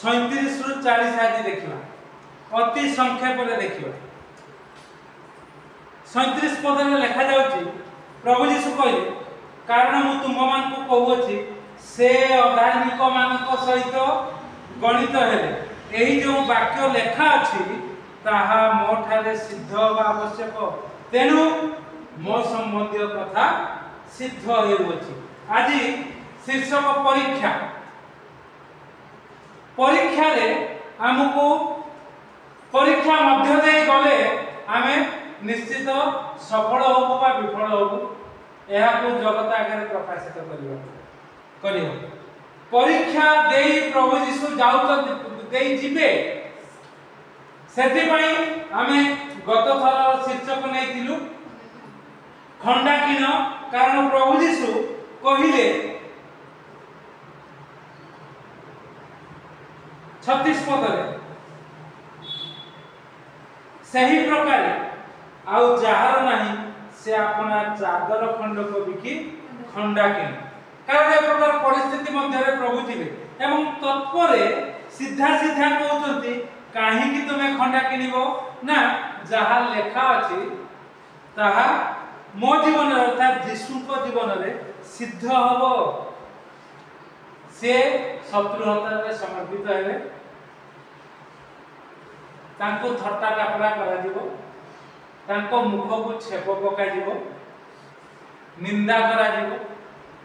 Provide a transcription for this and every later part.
37 रु 40 आज देखिबा अति संक्षेप रे देखिबा 37 पद में लिखा जाउची प्रभु यीशु कहले कारण मु तुम मान को कहउछि से अधार्मिक मानक सहित गणित हेले एही जो वाक्य लेखा अछि ताहा मो ठारे सिद्ध होबा आवश्यक तेनु मो संबंधी कथा सिद्ध हेउछि। आज शीर्षक परीक्षा परीक्षा रे हमको परीक्षा मध्य दे गले आमे निश्चित सफल होबो बा विफल होबो एहा को जगत आगे प्रकाशित करियो परीक्षा देई प्रभु यीशु जाउ देई जिबे सेति पई आमे गत थर शीर्षक नैतिलु खंडा किन कारण प्रभु यीशु कहिले 36 पद रे सही प्रकार आउ जहार नहीं से अपना चादर खंड को बिकी खंडा किन कारण ए प्रकार परिस्थिति मध्य रे प्रभु थिले एवं तत्परे सीधा सीधा कहउचंती काहे कि तुमे खंडा किनिबो ना जहा लेखा अछि ताहा मो जीवन अर्थात यीशु को जीवन रे सिद्ध हबो से शत्रु हाथ रे समर्पित हेबे तांको थट्टा टापरा करा दिबो तांको मुख को छेप पका दिबो निंदा करा दिबो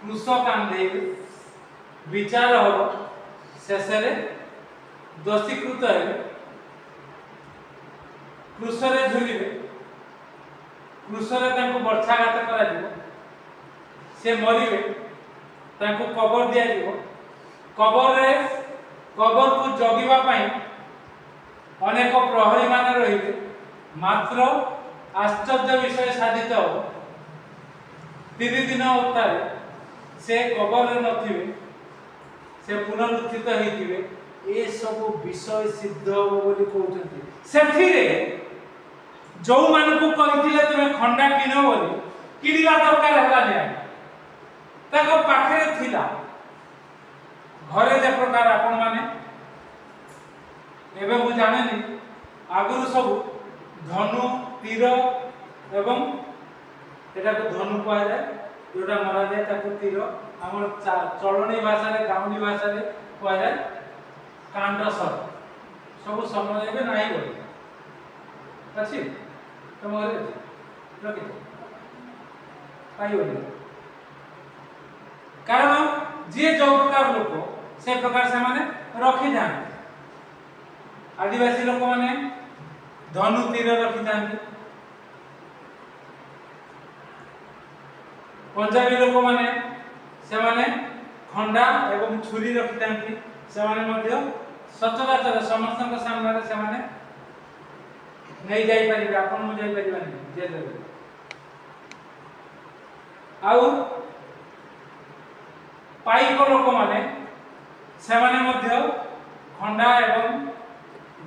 क्रूस कांदेबे विचार हो शेष रे दोषीकृत हेबे क्रूस रे झुलिबे क्रूस रे तांको बर्छाघात करा दिबो से मरिबे तांको कबर दिया दिबो कबर को जगिबा पई अनेक प्रहरी माने रहिबे मात्र आश्चर्य विषय साधित हो 3 दिन उत्तारे से कबर रे नथिबे से पुनरुत्थित हेतिबे ए सब विषय सिद्ध हो बोली कहउछंती सेथिरे जो मान को कहिथिले तुमे खंडा किनो बोली किनिबा दरकार हला नै ताको पाखरे थिला घरे जे प्रकार आपण माने एबे मु जानेनी आगुरु सब धनु तीर एवं एटा को धनु कहा जाय जोटा मारा जाय ताको तीर हमर चलणी भाषा रे गाउली भाषा रे कहा जाय कांड सर सब समय एबे नाही बोली अछि तुम घरे रखि पाई बोली कारण जे जो प्रकार लोक से प्रकार से माने रखि जान आदिवासी लोक माने धनु तीर रखि जान पंजाबी लोक माने से माने खंडा एवं छुरी रखि जान से माने मध्य सचराचर समस्त के सामने रे से माने नहीं जाई परिबे आपन मु जाई परिबानी जे देबे आउ पाइक लोक माने से माने मध्य खंडा एवं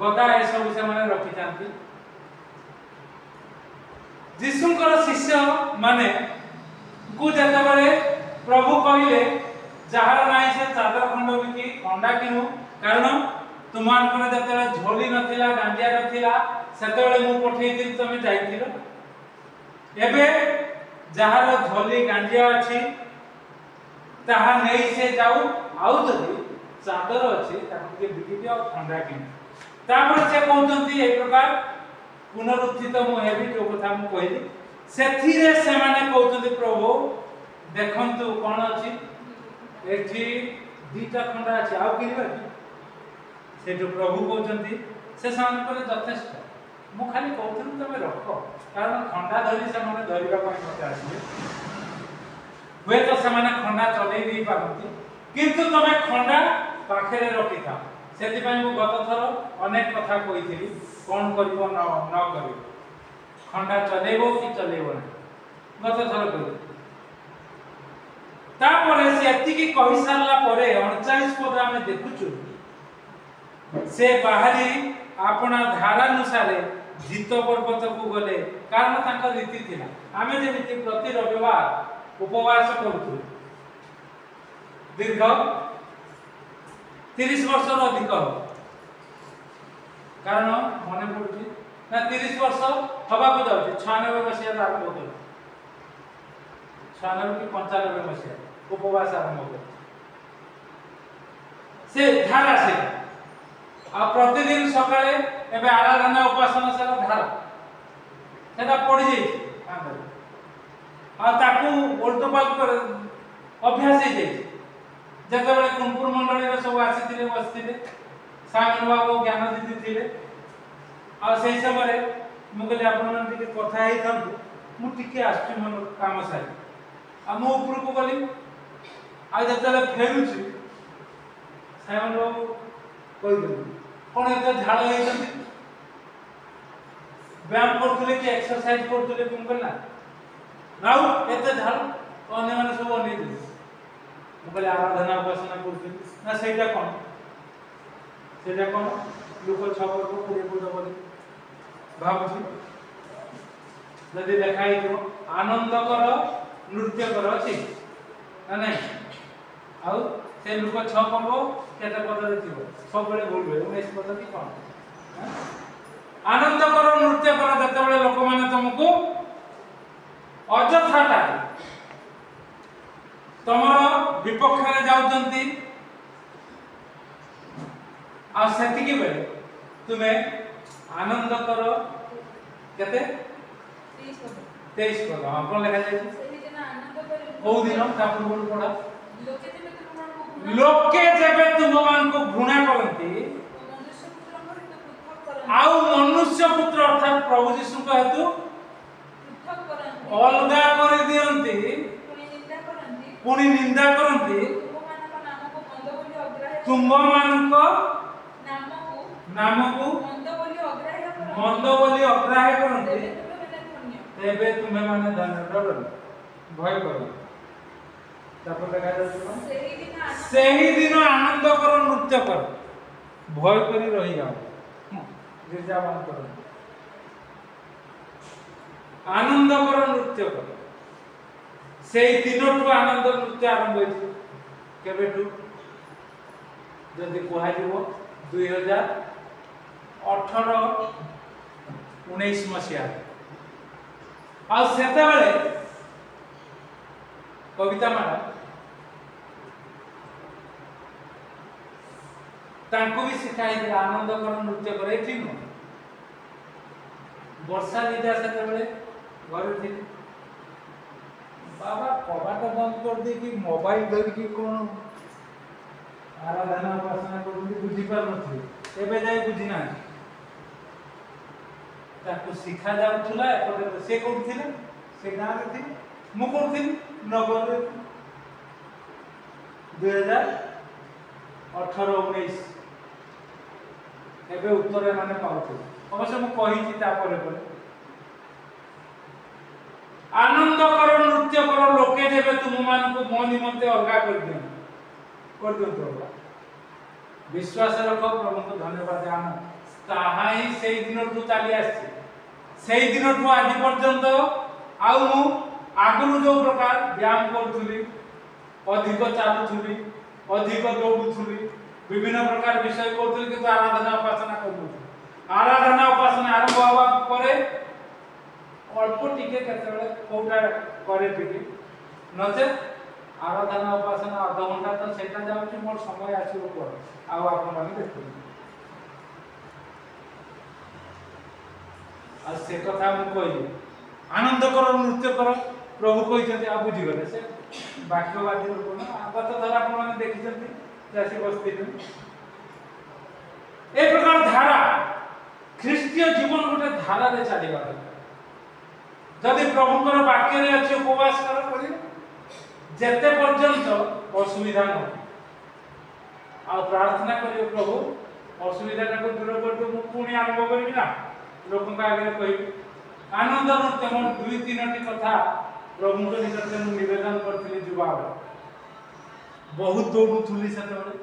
गदा ए सब से माने रखि जांती यीशुंकर शिष्य माने को जतबरे प्रभु कहिले जहार नाही से चादर खंड बिकी खंडा किनु कारण तुमान पर जतबरे झोली नथिला गांजिया नथिला सेतबेले मु पठेइतिल तमे जाइतिलो एबे जहार झोली गांजिया अछि ताहा नहीं से जाऊ आउ जदी चादर अछि ताकि के बिकी दियो खंडा किनु तापर से कहउतंती ए प्रकार पुनरुत्थित मु हेबी जो कथा मु कहली सेथिरे से माने कहउतंती प्रभु देखंतु कोन अछि एठी दीटा खंडा अछि आउ किनिबा से जो प्रभु कहउतंती से सान पर यथेष्ट मु खाली कहउतन तमे रखो कारण खंडा धरि से माने धरिबा पई मते आसीबे वे तो से माने खंडा चलै दी पारंती किंतु तमे खंडा पाखरे रखिथा सेति पई मु गत थर अनेक कथा कहिथिली कोन करबो न करबो खंडा चलेबो कि चलेबो ना गत थर कहि तापरे से एति की कहि सारला परे 39 पद हम देखुछु से बाहरी अपना धारा अनुसार जीत पर्वत को गले कारण तांका रीति थिला आमे जेमिति प्रति रविवार उपवास करथु दीर्घ 30 वर्ष अधिक हो कारण मन पड़ुची ना 30 वर्ष हवा को जाउची 96 मसीहा आरंभ होतो 96 की 95 मसीहा उपवास आरंभ होतो से धारा से आ प्रतिदिन सकाळे एबे आराधना उपासना से धारा सेटा पड़ी जाई आ ताकू उल्टो पाल्ट कर अभ्यास हे जाई जते बेले कुंकुर मंडली रे सब आसीथिले बसथिले सामन बाबू ज्ञान दीदी थिले आ सेही समय मु कहले आपन मन टिके कथा हेई थांतु मु टिके आस्ति मन काम साई आ मु ऊपर को गली आ जते फेरुची सामन बाबू कहि दे कोन एते झाड़ हेई छथि व्यायाम करथुले कि एक्सरसाइज करथुले तुम कहला नाउ एते झाड़ अन्य माने सब अनै दे मुझे आराधना उपासना करते ना सेटा कौन लोक छपर को पूरे पूरा बोली भाबुची जदि देखाई तो आनंद कर नृत्य कर अछि ना नहीं आउ से लोक छपर को केते पदरे थिबो सब बेले बोलबे 19 पद की कौन आनंद कर नृत्य कर जते बेले लोक माने तुमको अजथाटा तमर विपक्ष रे जाउचंती आ सेति के बेले तुमे आनंद करो केते 23 पद हां कोन लिखा जाय सेहि दिन आनंद करो ओ दिन तापर बोल पड़ा लोके जेबे तुम मान को घृणा करंती आउ मनुष्य पुत्र अर्थात प्रभु यीशु को हेतु अलगा कर दियंती पुणी निंदा करंती तुम मान को नाम को मंद बोली अग्राह्य करंती तेबे तुम्हें माने धन्य डर भय करो तापर लगा जाय सेही दिन आनंद करो नृत्य करो भय करी रही जाओ गिरजावान करो आनंद करो नृत्य करो सेही दिनठु आनंद नृत्य आरंभ होइछ केबेठु जदि कोहा जीवो 2018 19 मसिया आ सेते बेले कविता माडा तांको भी सिखाई दे आनंद कर नृत्य करे ठीक न वर्षा लीजा सेते बेले घर थी बाबा कबाट बंद कर दे कि मोबाइल धर की कोन आराधना उपासना करथि बुझी पार नथि एबे जाय बुझी ना ताको सिखा जाउथुला एपटे से करथिले से गां रे थी मु करथि नगर रे 2018 19 एबे उत्तर माने पाउथि अवश्य मु कहिछि ता परे परे आनंद करो नृत्य करो लोके जेबे तुम मान को मो निमंते अलगा कर दियो विश्वास रखो प्रभु को धन्यवाद जानो ताहा ही सेही दिन टू चली आछि सेही दिन टू आज पर्यंत आउ मु आगु जो प्रकार व्यायाम करथुली अधिक चालुथुली अधिक दौड़ुथुली विभिन्न प्रकार विषय करथुली कि आराधना उपासना करथुली आराधना उपासना आरंभ होवा परे अल्प टिके केतबेले कोटा करे टिके नचे आराधना उपासना आधा घंटा तो सेटा जाउची मोर समय आसीबो पर आ आपन माने देखु आ से कथा हम कहि आनंद करो नृत्य करो प्रभु कहि छथि आ बुझी गले से वाक्यवादी लोक न आगत धारा आपन माने देखि छथि जासी बस्ती ए प्रकार धारा ख्रीस्टीय जीवन गोटे धारा रे चलीबा जदि प्रभुकर वाक्य रे अछि उपवास करी जेते पर्यंत असुविधा न आ प्रार्थना करियो प्रभु असुविधा को दूर कर दो पुणी आरंभ करी ना लोक का आगे कहि आनंद नृत्य मन 2-3 कथा प्रभु को निकट में निवेदन करथिले जुबा बहुत दौड़ुथुली सेते बेले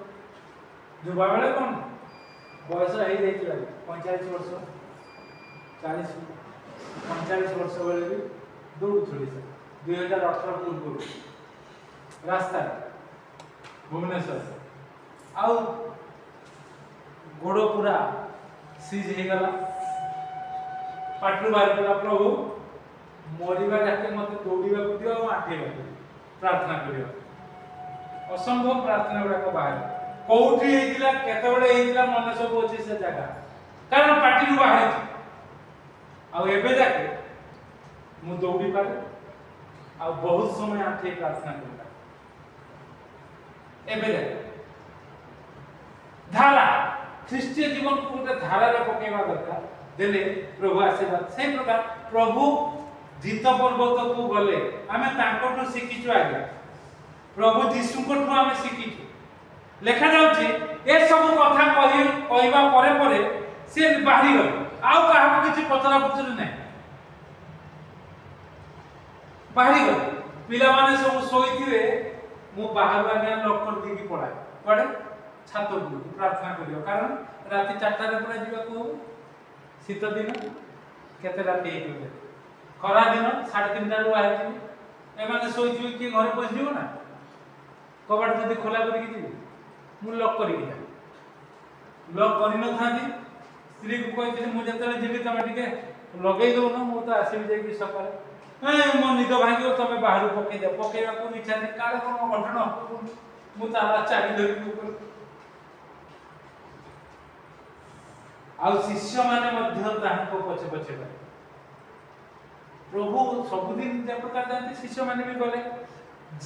जुबा बेले कोन बयस हे जाइतिला 45 वर्ष 40 45 वर्ष बेले भी दौड़ुथुली से 2018 पूर्व रास्ता भुवनेश्वर आउ गोड़ पूरा सीज हो गला पाटू बाहर गला प्रभु मरिबा जाके मते दौड़िबा को दियो आठेबा प्रार्थना करियो असंभव प्रार्थना गुड़ा को बाहर कोठी हेतिला केते बडे हेतिला मन सब अछि से जगह कारण पार्टी बाहर आ एबे जाके मु दौड़ी पारे आ बहुत समय आठे प्रार्थना करता एबे जाके धारा ख्रीष्टीय जीवन को गोटे धारा रे पकेवा दरकार देले प्रभु आशीर्वाद से प्रकार प्रभु जीत पर्वत को गले आमे तांकोठु शिखिचु आगे प्रभु जीशु कोठु आमे शिखिचु लेखा जाउची ए सब कथा कहबा परे परे से बाहरी गल आउ काहा किछि पचरा पुचरी नै बाहरी गल पिला माने सब सोइथिवे मु बाहर आगे लॉक कर दी की पड़ा पड़े छात को प्रार्थना करियो कारण राति 4टा रे परा जीवा को शीत दिन केते राति हेतु खरा दिन 3:30 रो आइछि ए माने सोइथिवे कि घर पहुंच जीवो ना कबाट जदी खोला करी कि जीवो मु लॉक करी कि लॉक करी न थांदी स्त्री को कहते मु जतले जीवी तमे टिके लगेई दो न मु तो आसी जाई कि सकाळे ए मो निद भागियो तमे बाहर पके दे पकेवा को इच्छा नै काले कोन घटना मु ताला चाबी धरि ऊपर आ शिष्य माने मध्य तांको पछे पछे प्रभु सब दिन जे प्रकार जानते शिष्य माने भी गले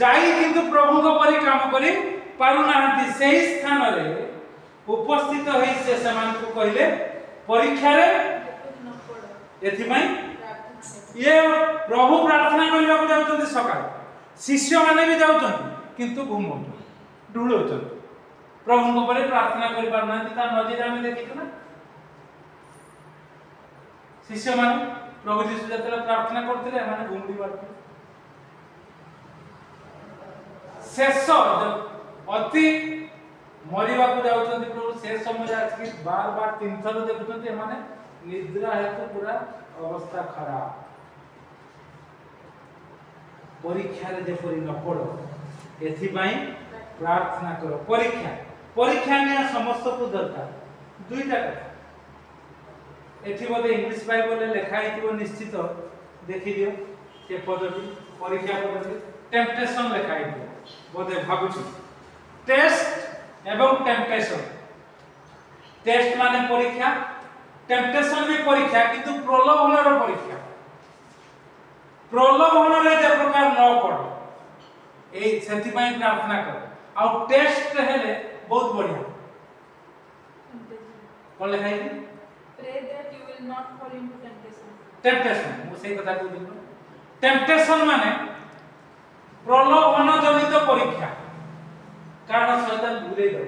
जाई किंतु प्रभु को परि काम करी पारु नाहंती सेही स्थान रे उपस्थित होई से समान को कहले परीक्षा रे एथि में ये प्रभु प्रार्थना करबा को जाउतନ୍ତି सकाळ शिष्य माने भी जाउतନ୍ତି किंतु घुमो ढुळोतନ୍ତି प्रभु को परि प्रार्थना करि पार नाहंती ता नजर में देखितो ना शिष्य माने प्रभु जीशु जतले प्रार्थना करथिले माने घुमडी बाटे शेष अति मरिबा को जाउतନ୍ତି प्रभु शेष समय आछि बार बार 3 थर देखुतନ୍ତି माने निद्रा हेतु पूरा अवस्था खराब परीक्षा रे जे परि न पड़ो एथि पई प्रार्थना करो परीक्षा ने समस्त को दरकार दुईटा कथा एथि बोले इंग्लिश बाइबल रे लिखा हितो निश्चित देखि दियो से पदटी परीक्षा पदटी टेम्पटेशन लिखा हितो बोले भाबुची टेस्ट एवं टेम्पटेशन टेस्ट माने परीक्षा टेम्पटेशन भी परीक्षा किंतु प्रलोभन रो परीक्षा प्रलोभन रे जे प्रकार न पड़ ए सेति पई प्रार्थना कर आ टेस्ट हेले बहुत बढ़िया कोन लिखा हितो pray that you will not fall into temptation temptation मु सेही कथा को दिनो टेम्पटेशन माने प्रलोभन जनित परीक्षा कारण शैतान बुले दो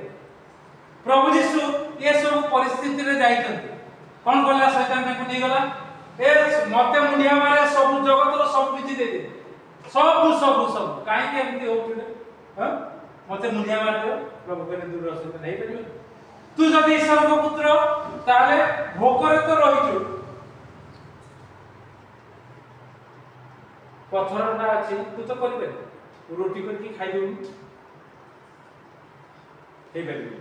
प्रभु यीशु ये सब परिस्थिति रे जाइतंती कोन गला शैतान को नहीं गला ए मते मुंडिया मारे सब जगत रो सब किछि दे दे सब काहे के एमती होउछे ह मते मुंडिया मार दे प्रभु के दूर रसते नहीं परिबो तू जदि ईश्वर को पुत्र ताले भोकरे तो रहिजु पत्थरटा अछि तू तो करबे रोटी करके खाइ देउ हे बेली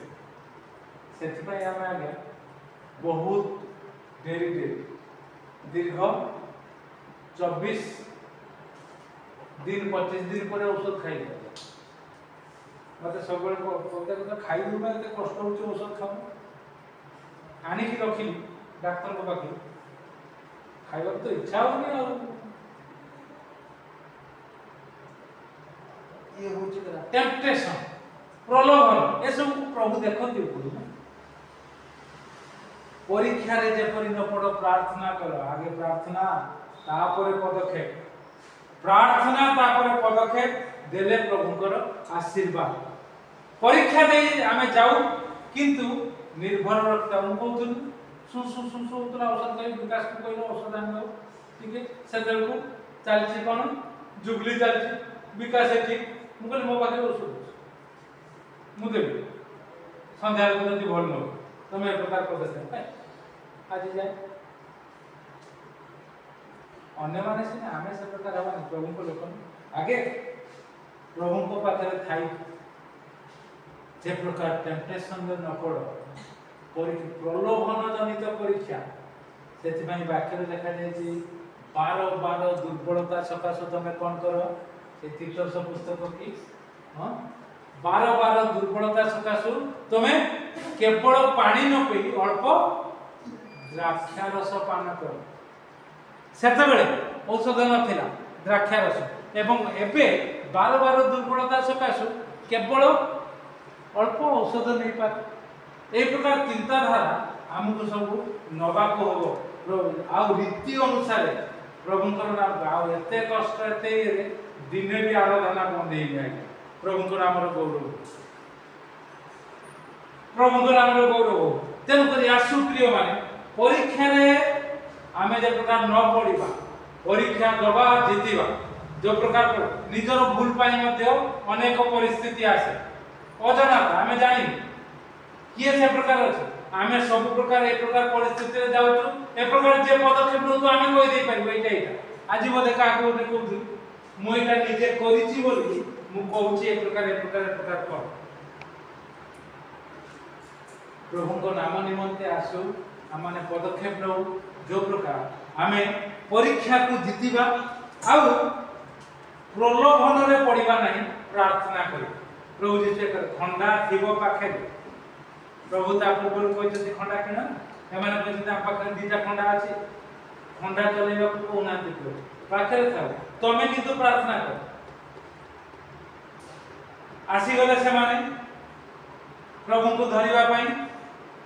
सेति पय हम आगे बहुत देरी दीर्घ 24 दिन 25 दिन पर औषध खाइ मते सब बेले कोते कोते खाइ दउ में एते कष्ट होछ औषध खाऊ आनी की रखिली डॉक्टर को पाखे खाइबा तो इच्छा होनी और ये होछ टेम्पटेशन प्रलोभन ए सब प्रभु देखंती ऊपर परीक्षा रे जे परि न पड़ो प्रार्थना करो आगे प्रार्थना तापरे पदक्षेप प्रार्थना तापरे पदक्षेप देले प्रभुकर आशीर्वाद परीक्षा दे आमे जाऊ किंतु निर्भर रखता हम कहथुन सु उतरा औषध कई विकास को कइलो औषध आन ठीक है सेदल को चलछि कोन जुगली चलछि विकास है ठीक मु कहले मो पाखे औषध मु देबे संध्या रे जदी भल न तमे ए प्रकार को देते आज जाए अन्य माने से आमे से प्रकार हवा प्रभु को लोक आगे प्रभु को पाखे थाई जे प्रकार टेम्पटेशन न पड़ो प्रलोभन जनित परीक्षा से वाक्य देखा जाए 12 दुर्बलता सकाशे तुम कौन कर तीतस पुस्तक कि 12 दुर्बलता सकाशु तुम केवल पानी न पी अल्प द्राक्षारस पान कर सेतबेले औषध नथिला द्राक्षारस एवं एबे 12 दुर्बलता सकाशु केवल अल्प औषध नहीं पार ए प्रकार चिंताधारा आमको सब नवा को हो आ रीति अनुसार प्रभुंकर नाम आ एते कष्ट एते दिने भी आराधना बंद हो जाए प्रभुंकर नाम गौरव प्रभुंकर नाम गौरव तेणु कर आसु प्रिय माने परीक्षा रे आमे जे प्रकार न पड़िबा परीक्षा दबा जीतिबा जो प्रकार निजर भूल पाई मध्य अनेक परिस्थिति आसे अजनाता आमे जानि किए से प्रकार अछि आमे सब प्रकार एक प्रकार परिस्थिति रे जाउछु ए प्रकार जे पदक्षेप नउ आमे कोइ दे पारिबो एटा आज बोले का को ने कहू मु एटा निजे करिछि बोली मु कहूछि एक प्रकार कर प्रभु को नाम निमंते आसु आमाने पदक्षेप नउ जो प्रकार आमे परीक्षा को जीतिबा आउ प्रलोभन रे पड़िबा नहीं प्रार्थना करी प्रभु जी से खंडा थिबो पाखे प्रभु ता पूर्व कहते खंडा किण एमाने कहते आ पाखे दीटा खंडा अछि खंडा चलेबा को कोना दियो पाखे थाओ तमे किंतु प्रार्थना कर आसी गले से माने प्रभु को धरिबा पई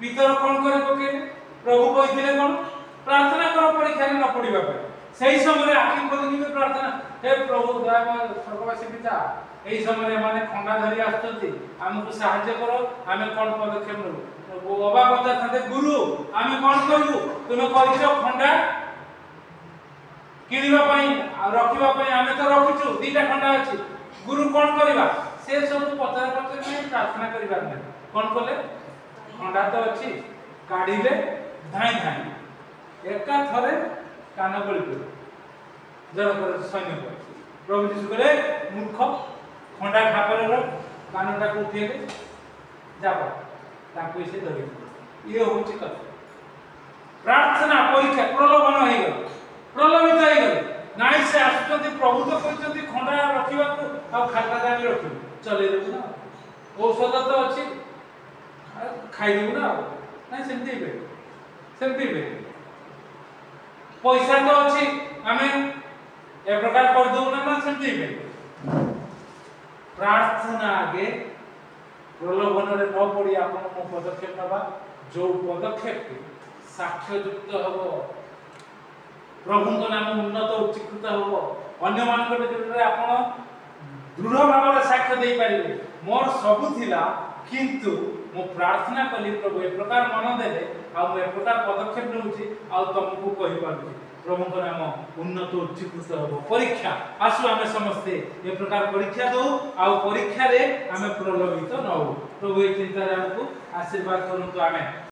पितर कोन करे पके प्रभु कहिथिले कोन प्रार्थना करो परीक्षा न पड़िबा पई सही समय आखि खोली प्रार्थना हे प्रभु दया स्वर्गवासी पिता एई समय माने खंडा धरि आछथि हमकु सहाय्य करो आमे कोन पदक्षेप नबो बाबा बता थाते गुरु आमे कोन करबु तुमे कहिछो खंडा किनिबा पई रखिबा पई आमे तो रखिछु दीटा खंडा अछि गुरु कोन करबा से सब पतर पतर में प्रार्थना करिबा नै कोन कले खंडा तो अछि काढिले धाई धाई एका थरे कान गळि पड़े जन सैन्य प्रभु जी कहले मूर्ख खंडा खापर कानटा को उठेले जाबा ताको से धरि ये होची कथा प्रार्थना परीक्षा प्रलोभन हो गयो प्रलोभित हो गयो नाइ से आसुचंती प्रभु तो कहचंती खंडा रखिबा को आ खाता दानी रखिबो चले देबु ना औषध तो अछि खाइ देबु ना नै सेमती बे पैसा तो अछि हमें ए प्रकार कर दउ ना सेमती बे प्रार्थना आगे प्रलोभन रे न पड़ी आपन मो पदक्षेप नबा जो पदक्षेप साक्ष्य युक्त हबो प्रभु को नाम उन्नत उच्चीकृत हबो अन्य मान को जे आपन दृढ़ भाव रे साक्ष्य दे पारिबे मोर सब थिला किंतु मो प्रार्थना कली प्रभु ए प्रकार मन देले आ मो ए प्रकार पदक्षेप नउची आ तुमको कहि पारुची प्रभु को नाम उन्नत उच्चीकृत हबो परीक्षा आसु आमे समस्ते ए प्रकार परीक्षा दो आ परीक्षा रे आमे प्रलोभित न हो प्रभु ए चिंता हमको आशीर्वाद करंतु आमे।